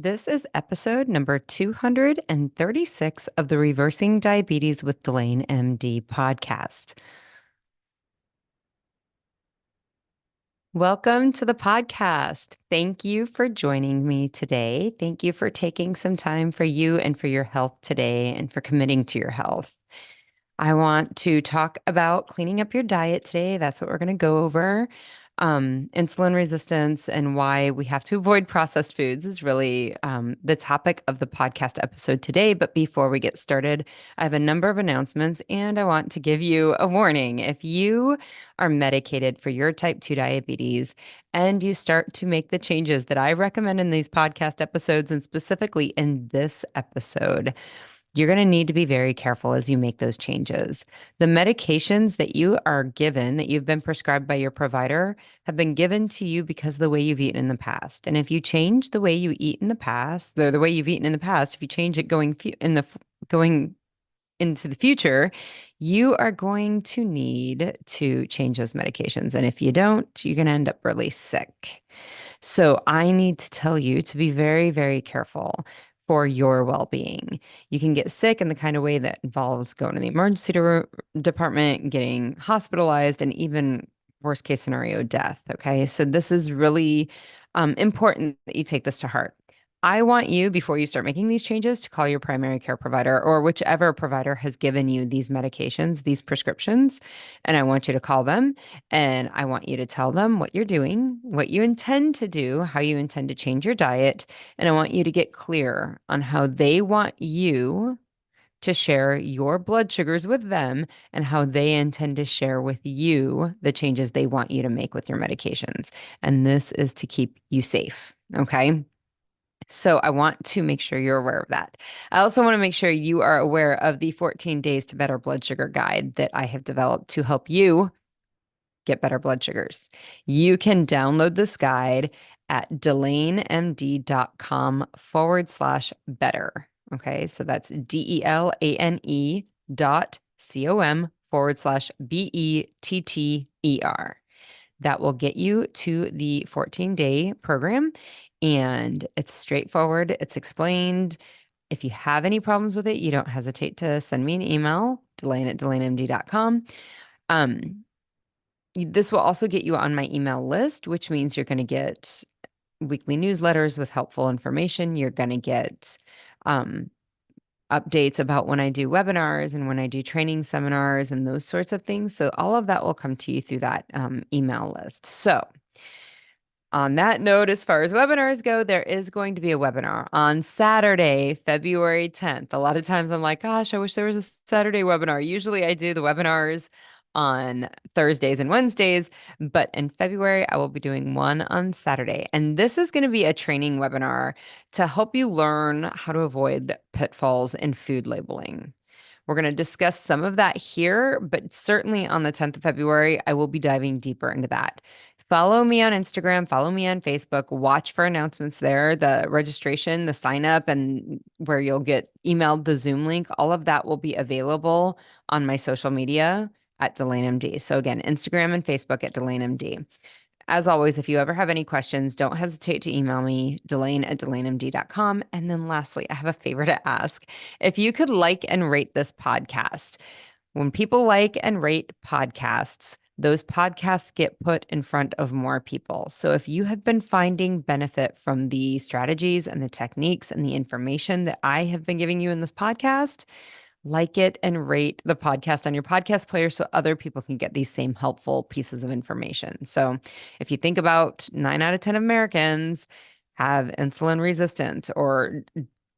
This is episode number 236 of the Reversing Diabetes with Delane MD podcast. Welcome to the podcast. Thank you for joining me today. Thank you for taking some time for you and for your health today and for committing to your health. I want to talk about cleaning up your diet today. That's what we're going to go over. Insulin resistance and why we have to avoid processed foods is really the topic of the podcast episode today. But before we get started, I have a number of announcements and I want to give you a warning. If you are medicated for your type 2 diabetes and you start to make the changes that I recommend in these podcast episodes, and specifically in this episode, you're going to need to be very careful as you make those changes. The medications that you are given, that you've been prescribed by your provider, have been given to you because of the way you've eaten in the past. And if you change the way you eat in the past, the way you've eaten in the past, if you change it going into the future, you are going to need to change those medications. And if you don't, you're going to end up really sick. So I need to tell you to be very, very careful for your well-being. You can get sick in the kind of way that involves going to the emergency department, getting hospitalized, and even worst case scenario, death. Okay. So this is really important that you take this to heart. I want you, before you start making these changes, to call your primary care provider or whichever provider has given you these medications, these prescriptions, and I want you to call them and I want you to tell them what you're doing, what you intend to do, how you intend to change your diet, and I want you to get clear on how they want you to share your blood sugars with them and how they intend to share with you the changes they want you to make with your medications. And this is to keep you safe. Okay. So I want to make sure you're aware of that. I also want to make sure you are aware of the 14 days to better blood sugar guide that I have developed to help you get better blood sugars. You can download this guide at delanemd.com/better. Okay, so that's DELANE.com/BETTER. That will get you to the 14-day program. And it's straightforward. It's explained. If you have any problems with it, you don't hesitate to send me an email, delane@delanemd.com. This will also get you on my email list, which means you're going to get weekly newsletters with helpful information. You're going to get updates about when I do webinars and when I do training seminars and those sorts of things. So all of that will come to you through that email list. So on that note, as far as webinars go, there is going to be a webinar on Saturday, February 10th. A lot of times I'm like, gosh, I wish there was a Saturday webinar. Usually I do the webinars on Thursdays and Wednesdays, but in February, I will be doing one on Saturday. And this is going to be a training webinar to help you learn how to avoid pitfalls in food labeling. We're going to discuss some of that here, but certainly on the 10th of February, I will be diving deeper into that. Follow me on Instagram, follow me on Facebook, watch for announcements there, the registration, the sign up, and where you'll get emailed the Zoom link. All of that will be available on my social media at DelaneMD. So again, Instagram and Facebook at DelaneMD. As always, if you ever have any questions, don't hesitate to email me, delane@delanemd.com. And then lastly, I have a favor to ask. If you could like and rate this podcast. When people like and rate podcasts, those podcasts get put in front of more people. So if you have been finding benefit from the strategies and the techniques and the information that I have been giving you in this podcast, like it and rate the podcast on your podcast player so other people can get these same helpful pieces of information. So if you think about 9 out of 10 Americans have insulin resistance or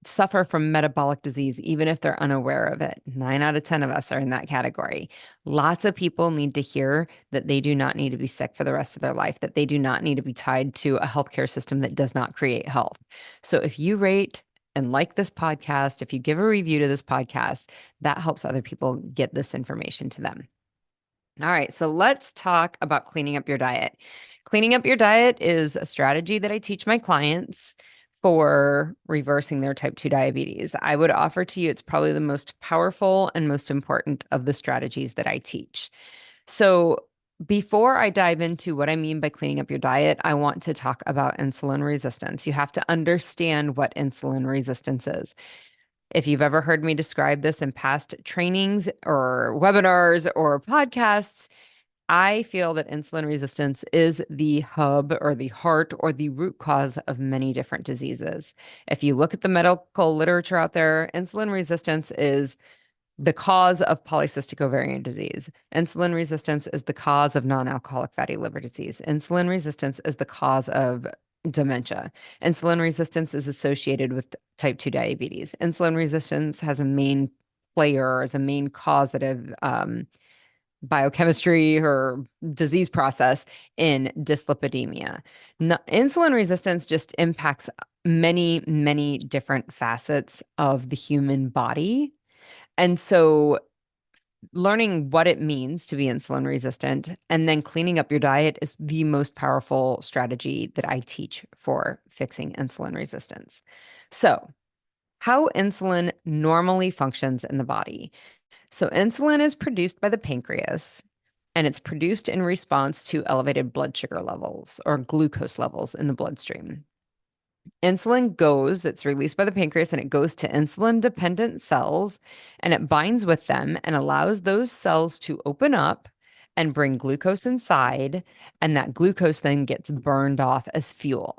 suffer from metabolic disease, even if they're unaware of it. 9 out of 10 of us are in that category. Lots of people need to hear that they do not need to be sick for the rest of their life, that they do not need to be tied to a healthcare system that does not create health. So if you rate and like this podcast, if you give a review to this podcast, that helps other people get this information to them. All right, so let's talk about cleaning up your diet. Cleaning up your diet is a strategy that I teach my clients for reversing their type 2 diabetes. I would offer to you it's probably the most powerful and most important of the strategies that I teach. So before I dive into what I mean by cleaning up your diet, I want to talk about insulin resistance. You have to understand what insulin resistance is. If you've ever heard me describe this in past trainings or webinars or podcasts, I feel that insulin resistance is the hub or the heart or the root cause of many different diseases. If you look at the medical literature out there, insulin resistance is the cause of polycystic ovarian disease. Insulin resistance is the cause of non-alcoholic fatty liver disease. Insulin resistance is the cause of dementia. Insulin resistance is associated with type 2 diabetes. Insulin resistance has a main player as a main causative biochemistry or disease process in dyslipidemia. No, insulin resistance just impacts many, many different facets of the human body. And so learning what it means to be insulin resistant and then cleaning up your diet is the most powerful strategy that I teach for fixing insulin resistance. So, how insulin normally functions in the body. So, insulin is produced by the pancreas and it's produced in response to elevated blood sugar levels or glucose levels in the bloodstream. It's released by the pancreas and it goes to insulin dependent cells and it binds with them and allows those cells to open up and bring glucose inside. And that glucose then gets burned off as fuel.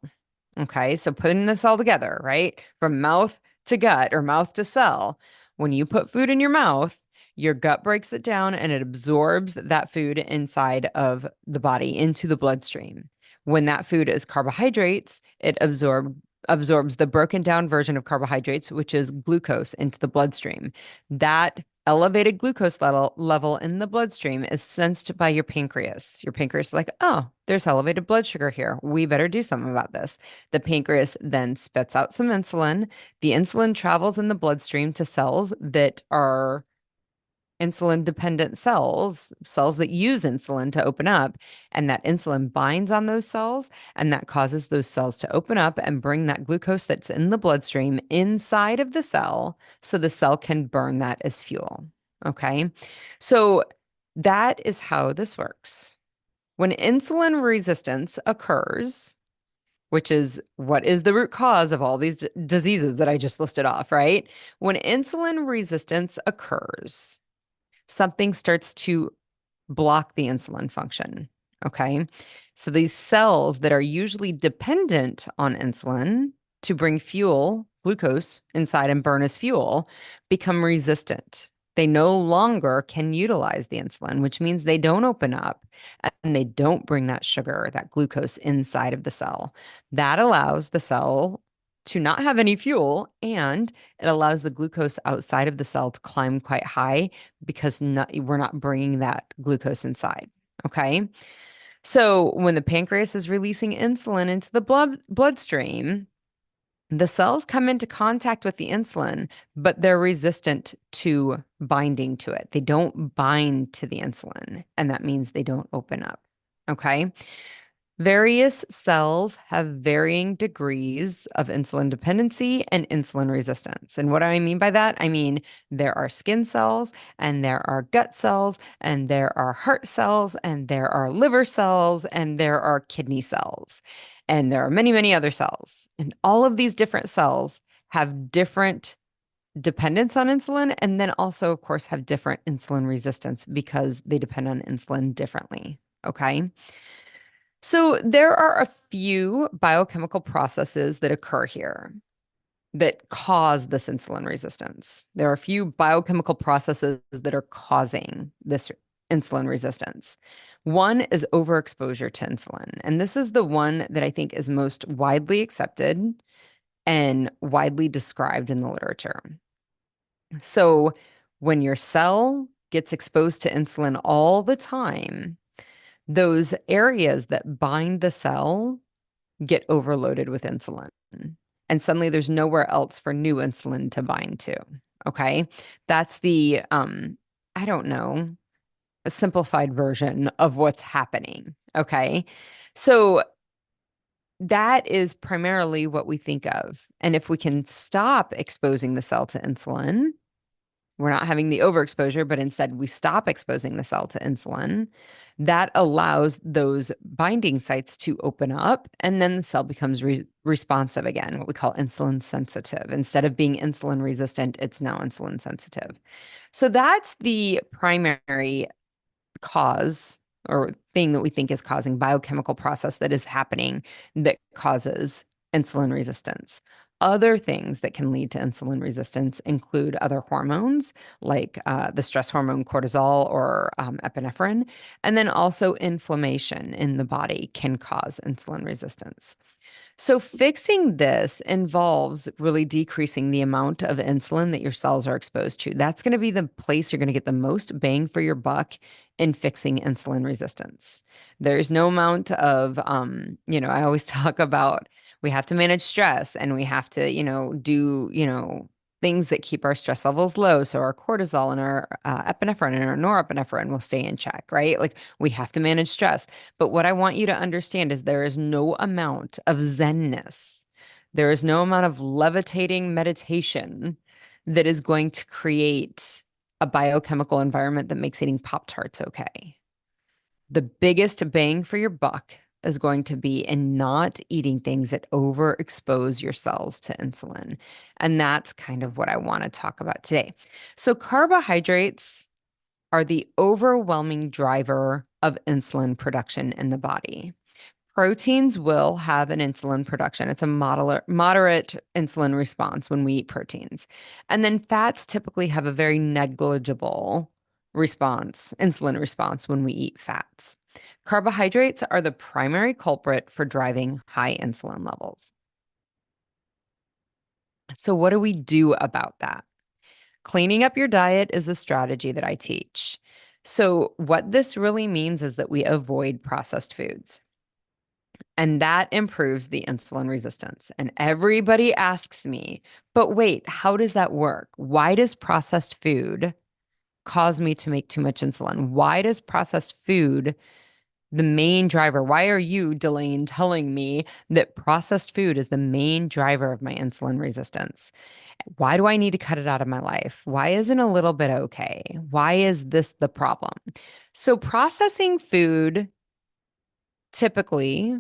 Okay, so putting this all together, right? From mouth to gut or mouth to cell, when you put food in your mouth, your gut breaks it down and it absorbs that food inside of the body into the bloodstream. When that food is carbohydrates, it absorbs the broken down version of carbohydrates, which is glucose, into the bloodstream. That elevated glucose level in the bloodstream is sensed by your pancreas. Your pancreas is like, oh, there's elevated blood sugar here. We better do something about this. The pancreas then spits out some insulin. The insulin travels in the bloodstream to cells that are insulin dependent cells that use insulin to open up. And that insulin binds on those cells, and that causes those cells to open up and bring that glucose that's in the bloodstream inside of the cell so the cell can burn that as fuel. Okay. So that is how this works. When insulin resistance occurs, which is what is the root cause of all these diseases that I just listed off, right? When insulin resistance occurs, something starts to block the insulin function. Okay. So these cells that are usually dependent on insulin to bring fuel, glucose inside and burn as fuel, become resistant. They no longer can utilize the insulin, which means they don't open up and they don't bring that sugar, that glucose inside of the cell. That allows the cell to not have any fuel, and it allows the glucose outside of the cell to climb quite high because we're not bringing that glucose inside. Okay. So when the pancreas is releasing insulin into the bloodstream, the cells come into contact with the insulin, but they're resistant to binding to it. They don't bind to the insulin, and that means they don't open up. Okay. Various cells have varying degrees of insulin dependency and insulin resistance. And what I mean by that, I mean there are skin cells and there are gut cells and there are heart cells and there are liver cells and there are kidney cells. And there are many, many other cells. And all of these different cells have different dependence on insulin and then also, of course, have different insulin resistance because they depend on insulin differently. Okay. So there are a few biochemical processes that occur here that cause this insulin resistance. There are a few biochemical processes that are causing this insulin resistance. One is overexposure to insulin. And this is the one that I think is most widely accepted and widely described in the literature. So when your cell gets exposed to insulin all the time, those areas that bind the cell get overloaded with insulin. And suddenly there's nowhere else for new insulin to bind to. Okay. That's the, I don't know, a simplified version of what's happening. Okay. So that is primarily what we think of. And if we can stop exposing the cell to insulin, we're not having the overexposure, but instead we stop exposing the cell to insulin. That allows those binding sites to open up, and then the cell becomes responsive again, what we call insulin sensitive. Instead of being insulin resistant, it's now insulin sensitive. So that's the primary cause or thing that we think is causing biochemical process that is happening that causes insulin resistance. Other things that can lead to insulin resistance include other hormones like the stress hormone cortisol or epinephrine, and then also inflammation in the body can cause insulin resistance. So, fixing this involves really decreasing the amount of insulin that your cells are exposed to. That's going to be the place you're going to get the most bang for your buck in fixing insulin resistance. There's no amount of, I always talk about we have to manage stress and we have to, do, things that keep our stress levels low. So, our cortisol and our epinephrine and our norepinephrine will stay in check, right? Like, we have to manage stress. But what I want you to understand is there is no amount of zenness, there is no amount of levitating meditation that is going to create a biochemical environment that makes eating Pop-Tarts okay. The biggest bang for your buck is going to be in not eating things that overexpose your cells to insulin. And that's kind of what I want to talk about today. So, carbohydrates are the overwhelming driver of insulin production in the body. Proteins will have an insulin production. It's a moderate insulin response when we eat proteins. And then fats typically have a very negligible insulin response when we eat fats. Carbohydrates are the primary culprit for driving high insulin levels. So, what do we do about that? Cleaning up your diet is a strategy that I teach. So, what this really means is that we avoid processed foods, and that improves the insulin resistance. And everybody asks me, but wait, how does that work? Why does processed food cause me to make too much insulin? Why does processed food the main driver? Why are you, Delane, telling me that processed food is the main driver of my insulin resistance? Why do I need to cut it out of my life? Why isn't a little bit okay? Why is this the problem? So, processing food typically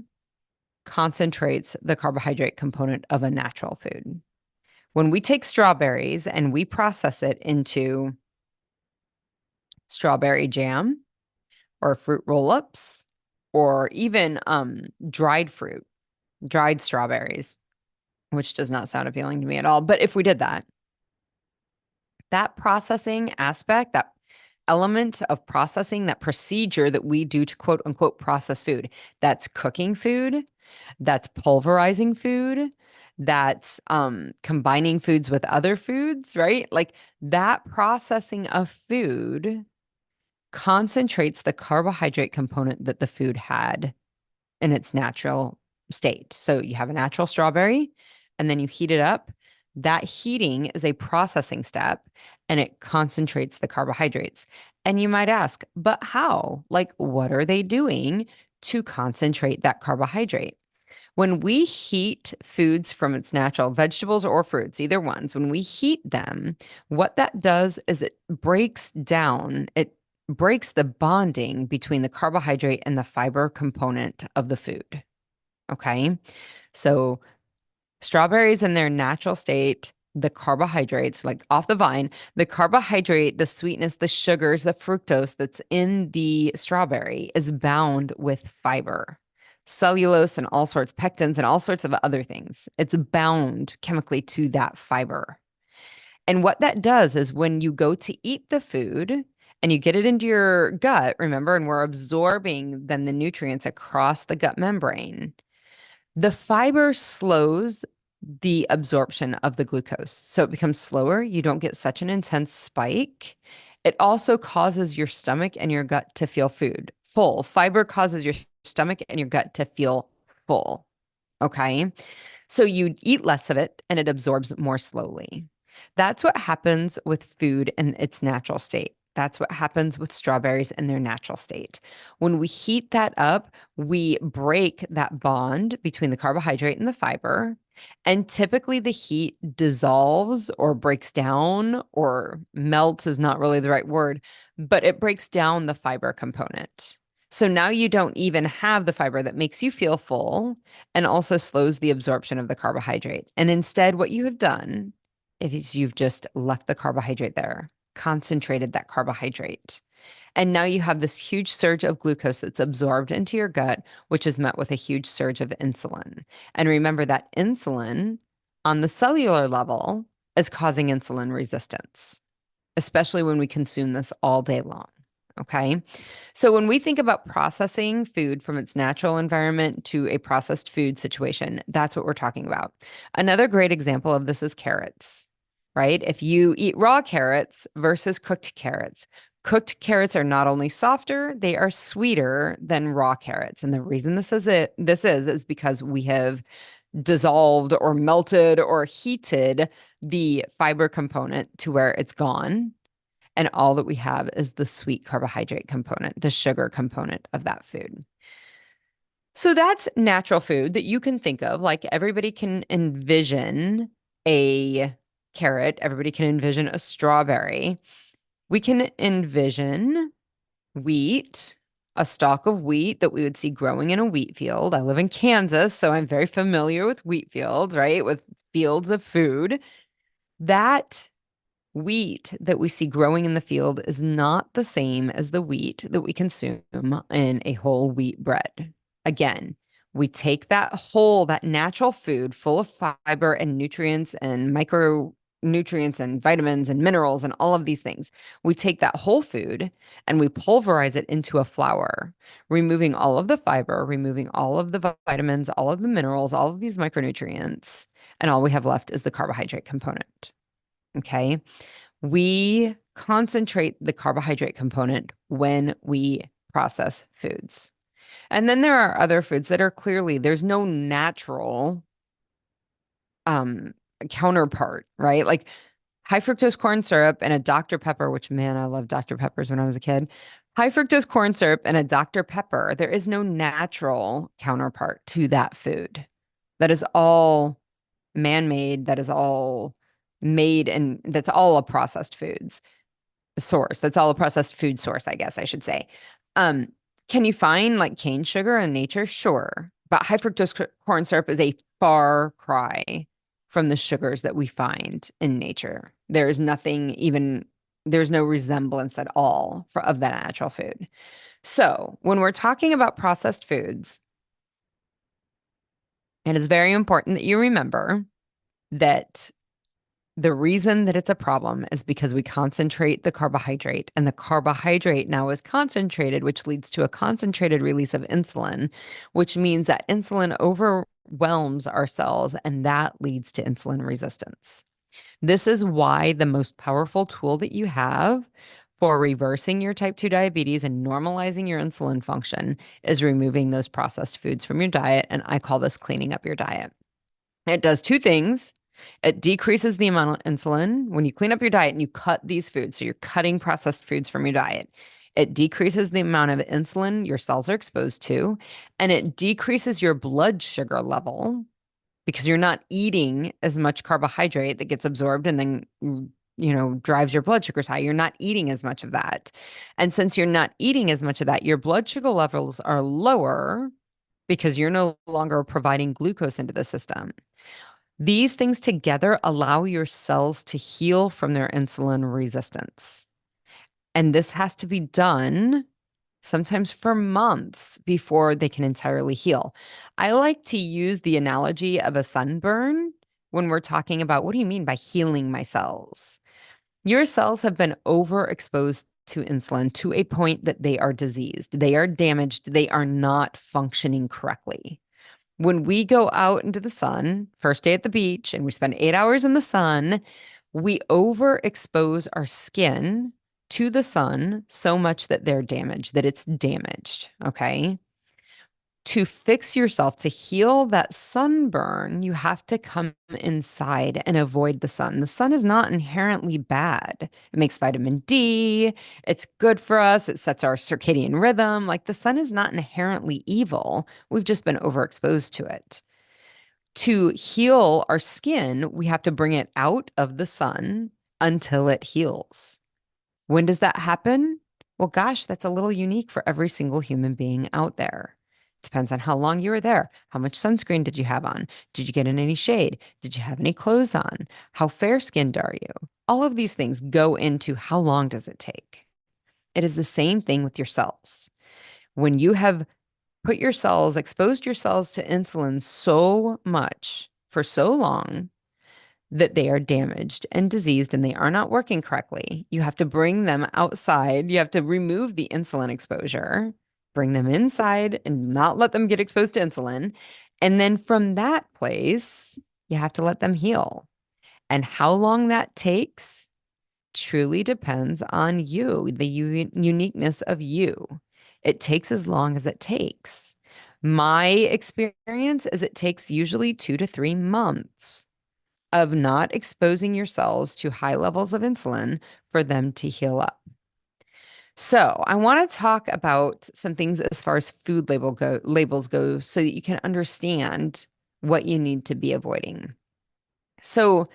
concentrates the carbohydrate component of a natural food. When we take strawberries and we process it into strawberry jam or fruit roll-ups or even dried fruit, dried strawberries, which does not sound appealing to me at all. But if we did that, that processing aspect, that element of processing, that procedure that we do to quote unquote process food, that's cooking food, that's pulverizing food, that's combining foods with other foods, right? Like that processing of food concentrates the carbohydrate component that the food had in its natural state. So you have a natural strawberry and then you heat it up. That heating is a processing step and it concentrates the carbohydrates. And you might ask, but how? Like, what are they doing to concentrate that carbohydrate? When we heat foods from its natural vegetables or fruits, either ones, when we heat them, what that does is it breaks the bonding between the carbohydrate and the fiber component of the food. Okay. So strawberries in their natural state, the carbohydrates, like off the vine, the carbohydrate, the sweetness, the sugars, the fructose that's in the strawberry is bound with fiber, cellulose, and all sorts, pectins, and all sorts of other things. It's bound chemically to that fiber. And what that does is when you go to eat the food and you get it into your gut, remember, and we're absorbing then the nutrients across the gut membrane, the fiber slows the absorption of the glucose. So it becomes slower. You don't get such an intense spike. It also causes your stomach and your gut to feel full. Fiber causes your stomach and your gut to feel full. Okay. So you eat less of it and it absorbs more slowly. That's what happens with food in its natural state. That's what happens with strawberries in their natural state. When we heat that up, we break that bond between the carbohydrate and the fiber. And typically the heat dissolves or breaks down, or melts is not really the right word, but it breaks down the fiber component. So now you don't even have the fiber that makes you feel full and also slows the absorption of the carbohydrate. And instead, what you have done is you've just left the carbohydrate there, concentrated that carbohydrate. And now you have this huge surge of glucose that's absorbed into your gut, which is met with a huge surge of insulin. And remember that insulin on the cellular level is causing insulin resistance, especially when we consume this all day long. Okay. So when we think about processing food from its natural environment to a processed food situation, that's what we're talking about. Another great example of this is carrots, right? If you eat raw carrots versus cooked carrots are not only softer, they are sweeter than raw carrots. And the reason this is because we have dissolved or melted or heated the fiber component to where it's gone. And all that we have is the sweet carbohydrate component, the sugar component of that food. So that's natural food that you can think of. Like everybody can envision a carrot, everybody can envision a strawberry. We can envision wheat, a stalk of wheat that we would see growing in a wheat field. I live in Kansas, so I'm very familiar with wheat fields, right? With fields of food. That wheat that we see growing in the field is not the same as the wheat that we consume in a whole wheat bread. Again, we take that natural food full of fiber and nutrients and micronutrients and vitamins and minerals and all of these things. We take that whole food and we pulverize it into a flour, removing all of the fiber, removing all of the vitamins, all of the minerals, all of these micronutrients, and all we have left is the carbohydrate component. Okay. We concentrate the carbohydrate component when we process foods. And then there are other foods that are clearly, there's no natural um counterpart, right? Like high fructose corn syrup and a Dr. Pepper, which man, I loved Dr. Peppers when I was a kid. High fructose corn syrup and a Dr. Pepper, there is no natural counterpart to that food. That is all man-made, that is all made, and that's all a processed foods source. That's all a processed food source, I guess I should say. Um, can you find like cane sugar in nature? Sure. But high fructose corn syrup is a far cry from the sugars that we find in nature. There is nothing even, there's no resemblance at all of that natural food. So when we're talking about processed foods, it is very important that you remember that the reason that it's a problem is because we concentrate the carbohydrate, and the carbohydrate now is concentrated, which leads to a concentrated release of insulin, which means that insulin overwhelms our cells, and that leads to insulin resistance. This is why the most powerful tool that you have for reversing your type 2 diabetes and normalizing your insulin function is removing those processed foods from your diet. And I call this cleaning up your diet. It does two things. It decreases the amount of insulin when you clean up your diet and you cut these foods. So you're cutting processed foods from your diet. It decreases the amount of insulin your cells are exposed to, and it decreases your blood sugar level because you're not eating as much carbohydrate that gets absorbed and then, drives your blood sugars high. You're not eating as much of that. And since you're not eating as much of that, your blood sugar levels are lower because you're no longer providing glucose into the system. These things together allow your cells to heal from their insulin resistance. And this has to be done sometimes for months before they can entirely heal. I like to use the analogy of a sunburn when we're talking about what do you mean by healing my cells? Your cells have been overexposed to insulin to a point that they are diseased, they are damaged, they are not functioning correctly. When we go out into the sun, first day at the beach, and we spend 8 hours in the sun, we overexpose our skin to the sun so much that they're damaged, that it's damaged. Okay. To fix yourself, to heal that sunburn, you have to come inside and avoid the sun. The sun is not inherently bad. It makes vitamin D. It's good for us. It sets our circadian rhythm. Like the sun is not inherently evil. We've just been overexposed to it. To heal our skin, we have to bring it out of the sun until it heals. When does that happen? Well, gosh, that's a little unique for every single human being out there. Depends on how long you were there. How much sunscreen did you have on? Did you get in any shade? Did you have any clothes on? How fair-skinned are you? All of these things go into how long does it take? It is the same thing with your cells. When you have put your cells, exposed your cells to insulin so much for so long that they are damaged and diseased and they are not working correctly. You have to bring them outside. You have to remove the insulin exposure, bring them inside and not let them get exposed to insulin. And then from that place, you have to let them heal. And how long that takes truly depends on you, the uniqueness of you. It takes as long as it takes. My experience is it takes usually 2 to 3 months of not exposing your cells to high levels of insulin for them to heal up. So, I want to talk about some things as far as labels go so that you can understand what you need to be avoiding. So,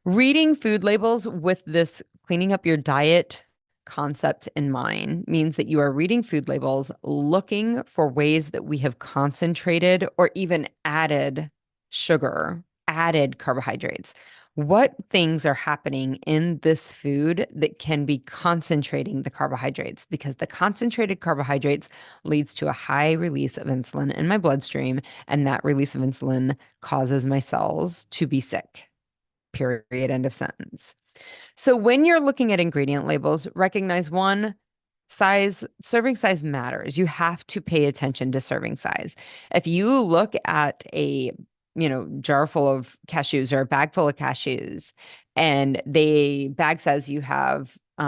reading food labels with this cleaning up your diet concept in mind means that you are reading food labels looking for ways that we have concentrated or even added sugar, added carbohydrates. What things are happening in this food that can be concentrating the carbohydrates? Because the concentrated carbohydrates leads to a high release of insulin in my bloodstream, and that release of insulin causes my cells to be sick. Period. End of sentence. So when you're looking at ingredient labels, recognize one, serving size matters. You have to pay attention to serving size. If you look at a, jar full of cashews or a bag full of cashews and the bag says you have, I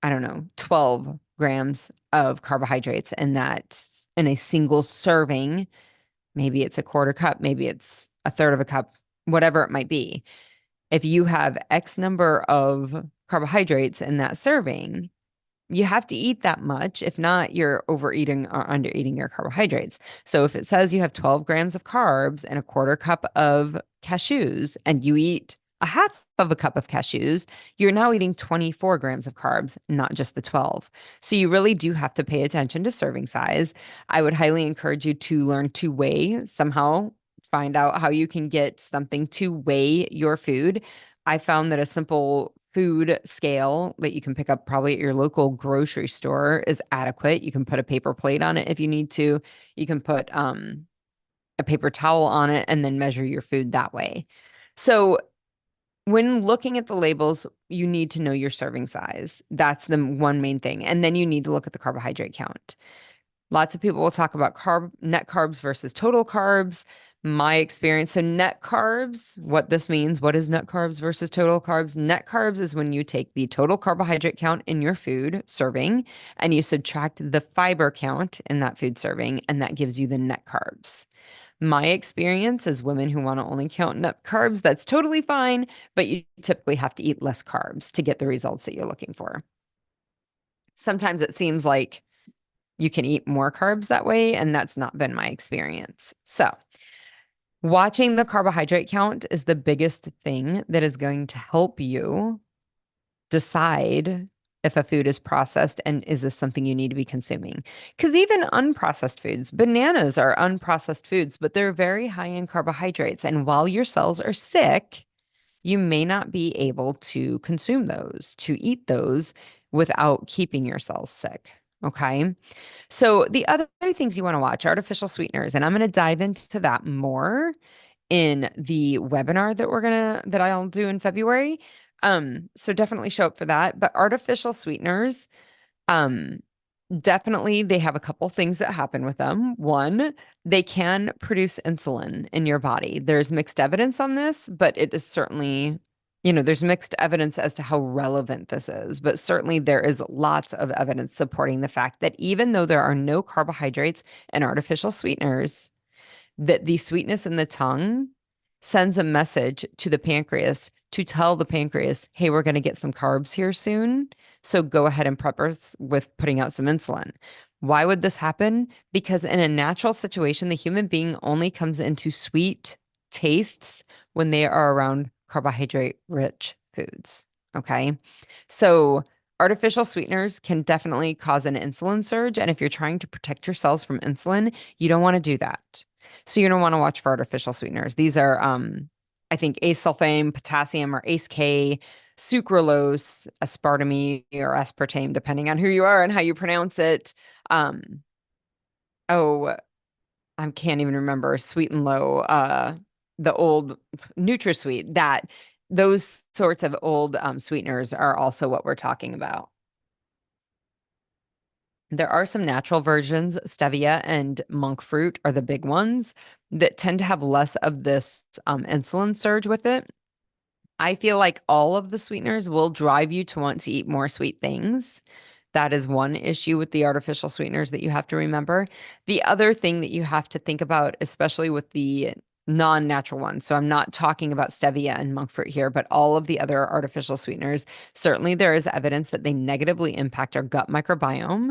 don't know, 12 grams of carbohydrates in that in a single serving, maybe it's a quarter cup, maybe it's a third of a cup, whatever it might be. If you have X number of carbohydrates in that serving, you have to eat that much. If not, you're overeating or undereating your carbohydrates. So if it says you have 12 grams of carbs and a quarter cup of cashews, and you eat a half of a cup of cashews, you're now eating 24 grams of carbs, not just the 12. So you really do have to pay attention to serving size. I would highly encourage you to learn to weigh somehow. Find out how you can get something to weigh your food. I found that a simple food scale that you can pick up probably at your local grocery store is adequate. You can put a paper plate on it if you need to. You can put a paper towel on it and then measure your food that way. So when looking at the labels, you need to know your serving size. That's the one main thing. And then you need to look at the carbohydrate count. Lots of people will talk about net carbs versus total carbs. My experience, so net carbs, what this means, what is net carbs versus total carbs? Net carbs is when you take the total carbohydrate count in your food serving and you subtract the fiber count in that food serving, and that gives you the net carbs. My experience is women who want to only count net carbs, that's totally fine, but you typically have to eat less carbs to get the results that you're looking for. Sometimes it seems like you can eat more carbs that way, and that's not been my experience. So, watching the carbohydrate count is the biggest thing that is going to help you decide if a food is processed and is this something you need to be consuming. Because even unprocessed foods, bananas are unprocessed foods, but they're very high in carbohydrates. And while your cells are sick, you may not be able to consume those, to eat those without keeping your cells sick. Okay. So the other things you want to watch, artificial sweeteners, and I'm going to dive into that more in the webinar that I'll do in February. So definitely show up for that. But artificial sweeteners, um, definitely they have a couple things that happen with them. One, they can produce insulin in your body. There's mixed evidence on this, but it is certainly there's mixed evidence as to how relevant this is, but certainly there is lots of evidence supporting the fact that even though there are no carbohydrates and artificial sweeteners, that the sweetness in the tongue sends a message to the pancreas to tell the pancreas, hey, we're going to get some carbs here soon. So go ahead and prep us with putting out some insulin. Why would this happen? Because in a natural situation, the human being only comes into sweet tastes when they are around carbohydrate rich foods. Okay. So artificial sweeteners can definitely cause an insulin surge. And if you're trying to protect your cells from insulin, you don't want to do that. So you're gonna want to watch for artificial sweeteners. These are, I think, acesulfame, potassium, or ACE-K, sucralose, aspartame, or aspartame, depending on who you are and how you pronounce it. Um, oh, I can't even remember. Sweet and low, the old NutraSweet. That those sorts of old sweeteners are also what we're talking about. There are some natural versions, stevia and monk fruit are the big ones that tend to have less of this insulin surge with it. I feel like all of the sweeteners will drive you to want to eat more sweet things. That is one issue with the artificial sweeteners that you have to remember. The other thing that you have to think about, especially with the non-natural ones, so I'm not talking about stevia and monk fruit here, but all of the other artificial sweeteners, certainly there is evidence that they negatively impact our gut microbiome,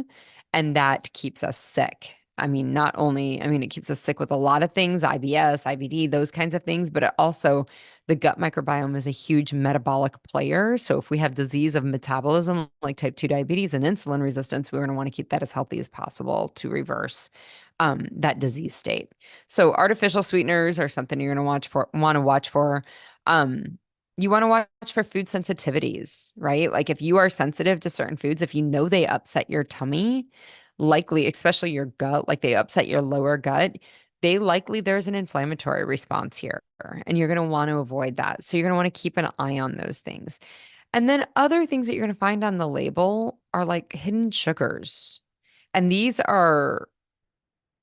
and that keeps us sick. I mean, not only, I mean, it keeps us sick with a lot of things, IBS, IBD, those kinds of things, but it also the gut microbiome is a huge metabolic player. So if we have disease of metabolism like type 2 diabetes and insulin resistance, we're going to want to keep that as healthy as possible to reverse that disease state. So artificial sweeteners are something you're going to watch for. You want to watch for food sensitivities, right? Like if you are sensitive to certain foods, if you know they upset your tummy, likely, especially your gut, like they upset your lower gut, there's an inflammatory response here, and you're going to want to avoid that. So you're going to want to keep an eye on those things. And then other things that you're going to find on the label are like hidden sugars. And these are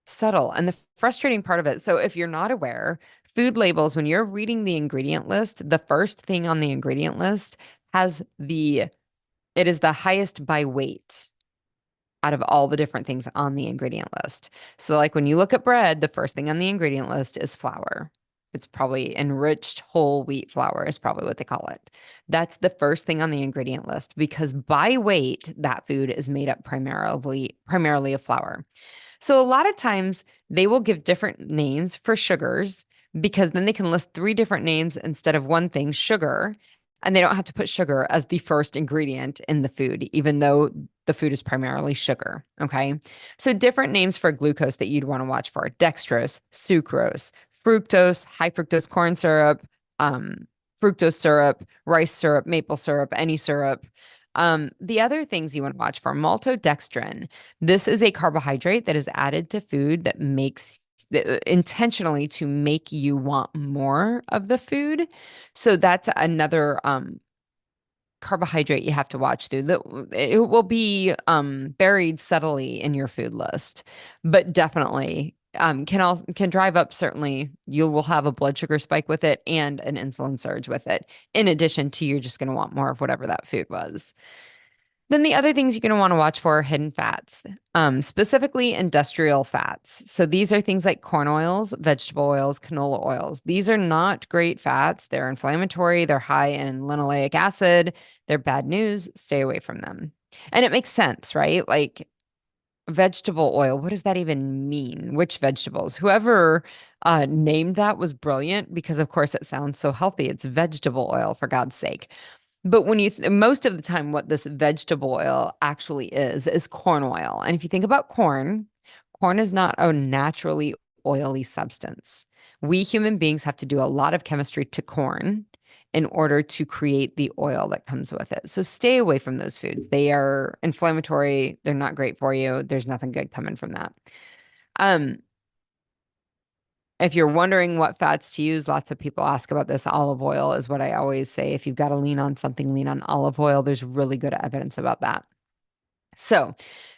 subtle. And the frustrating part of it, so if you're not aware, food labels, when you're reading the ingredient list, the first thing on the ingredient list it is the highest by weight out of all the different things on the ingredient list. So, like when you look at bread, the first thing on the ingredient list is flour. It's probably enriched whole wheat flour, is probably what they call it. That's the first thing on the ingredient list because by weight, that food is made up primarily of flour. So, a lot of times they will give different names for sugars because then they can list three different names instead of one thing, sugar, and they don't have to put sugar as the first ingredient in the food, even though the food is primarily sugar. Okay. So different names for glucose that you'd want to watch for: dextrose, sucrose, fructose, high fructose corn syrup, fructose syrup, rice syrup, maple syrup, any syrup. The other things you want to watch for: maltodextrin. This is a carbohydrate that is added to food that makes intentionally to make you want more of the food. So that's another carbohydrate you have to watch through. It will be buried subtly in your food list, but definitely can drive up. Certainly, you will have a blood sugar spike with it and an insulin surge with it. In addition to you're just going to want more of whatever that food was. Then the other things you're going to want to watch for are hidden fats, specifically industrial fats. So these are things like corn oils, vegetable oils, canola oils. These are not great fats. They're inflammatory. They're high in linoleic acid. They're bad news. Stay away from them. And it makes sense, right? Like vegetable oil, what does that even mean? Which vegetables? Whoever named that was brilliant because, of course, it sounds so healthy. It's vegetable oil, for God's sake. But when most of the time, what this vegetable oil actually is corn oil. And if you think about corn, corn is not a naturally oily substance. We human beings have to do a lot of chemistry to corn in order to create the oil that comes with it. So stay away from those foods. They are inflammatory. They're not great for you. There's nothing good coming from that. If you're wondering what fats to use, lots of people ask about this. Olive oil is what I always say. If you've got to lean on something, lean on olive oil. There's really good evidence about that. So,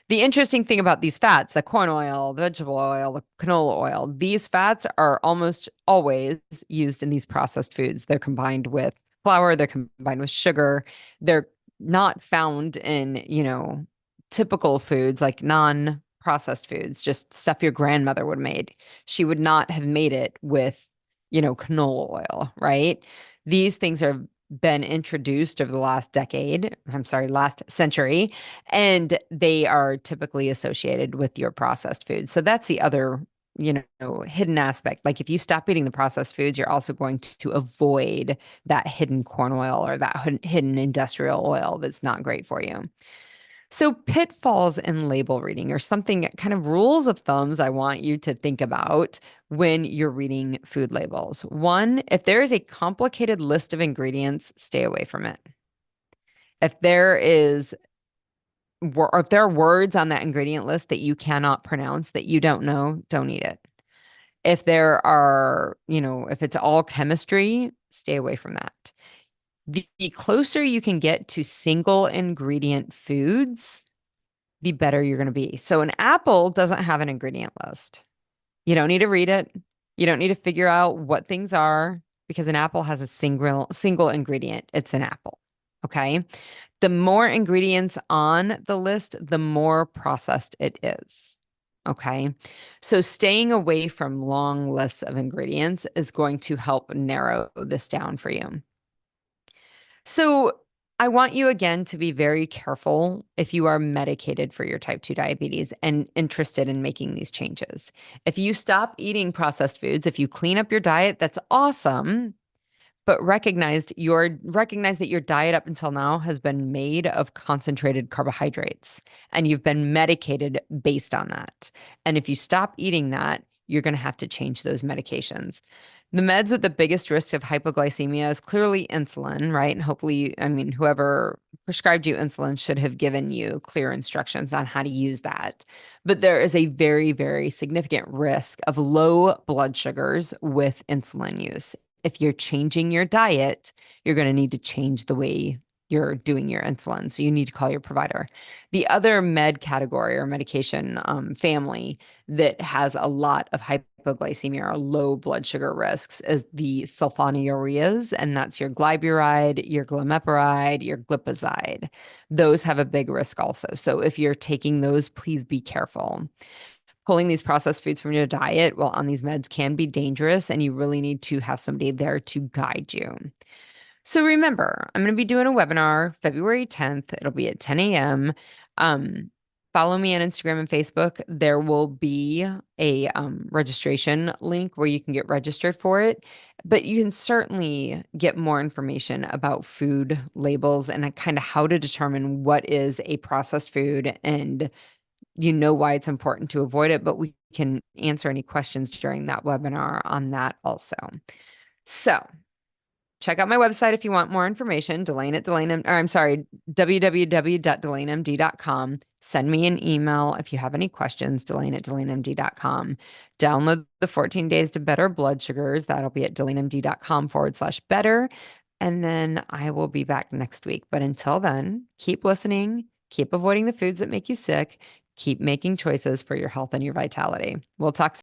the interesting thing about these fats, the corn oil, the vegetable oil, the canola oil, these fats are almost always used in these processed foods. They're combined with flour, they're combined with sugar. They're not found in, typical foods like non-processed foods, just stuff your grandmother would have made. She would not have made it with, canola oil, right? These things have been introduced over the last decade, I'm sorry, last century, and they are typically associated with your processed foods. So that's the other, hidden aspect. Like if you stop eating the processed foods, you're also going to avoid that hidden corn oil or that hidden industrial oil that's not great for you. So, pitfalls in label reading are something kind of rules of thumbs I want you to think about when you're reading food labels. One, if there is a complicated list of ingredients, stay away from it. If there is or if there are words on that ingredient list that you cannot pronounce that you don't know, don't eat it. If there are, if it's all chemistry, stay away from that. The closer you can get to single ingredient foods, the better you're going to be. So an apple doesn't have an ingredient list. You don't need to read it. You don't need to figure out what things are because an apple has a single ingredient. It's an apple. Okay. The more ingredients on the list, the more processed it is. Okay. So staying away from long lists of ingredients is going to help narrow this down for you. So I want you again to be very careful if you are medicated for your type 2 diabetes and interested in making these changes. If you stop eating processed foods, if you clean up your diet, that's awesome. But recognize that your diet up until now has been made of concentrated carbohydrates and you've been medicated based on that. And if you stop eating that, you're going to have to change those medications. The meds with the biggest risk of hypoglycemia is clearly insulin, right? And hopefully, I mean, whoever prescribed you insulin should have given you clear instructions on how to use that. But there is a very, very significant risk of low blood sugars with insulin use. If you're changing your diet, you're going to need to change the way you're doing your insulin. So you need to call your provider. The other med category or medication family that has a lot of hypoglycemia or low blood sugar risks is the sulfonylureas, and that's your glyburide, your glimepiride, your glipizide. Those have a big risk also. So if you're taking those, please be careful. Pulling these processed foods from your diet while on these meds can be dangerous, and you really need to have somebody there to guide you. So remember, I'm going to be doing a webinar February 10th. It'll be at 10 a.m. Follow me on Instagram and Facebook. There will be a registration link where you can get registered for it. But you can certainly get more information about food labels and kind of how to determine what is a processed food and why it's important to avoid it, but we can answer any questions during that webinar on that also. So check out my website if you want more information, www.delainamd.com. Send me an email if you have any questions, delaine@delainamd.com. Download the 14 Days to Better Blood Sugars. That'll be at delainamd.com/better. And then I will be back next week. But until then, keep listening, keep avoiding the foods that make you sick, keep making choices for your health and your vitality. We'll talk soon.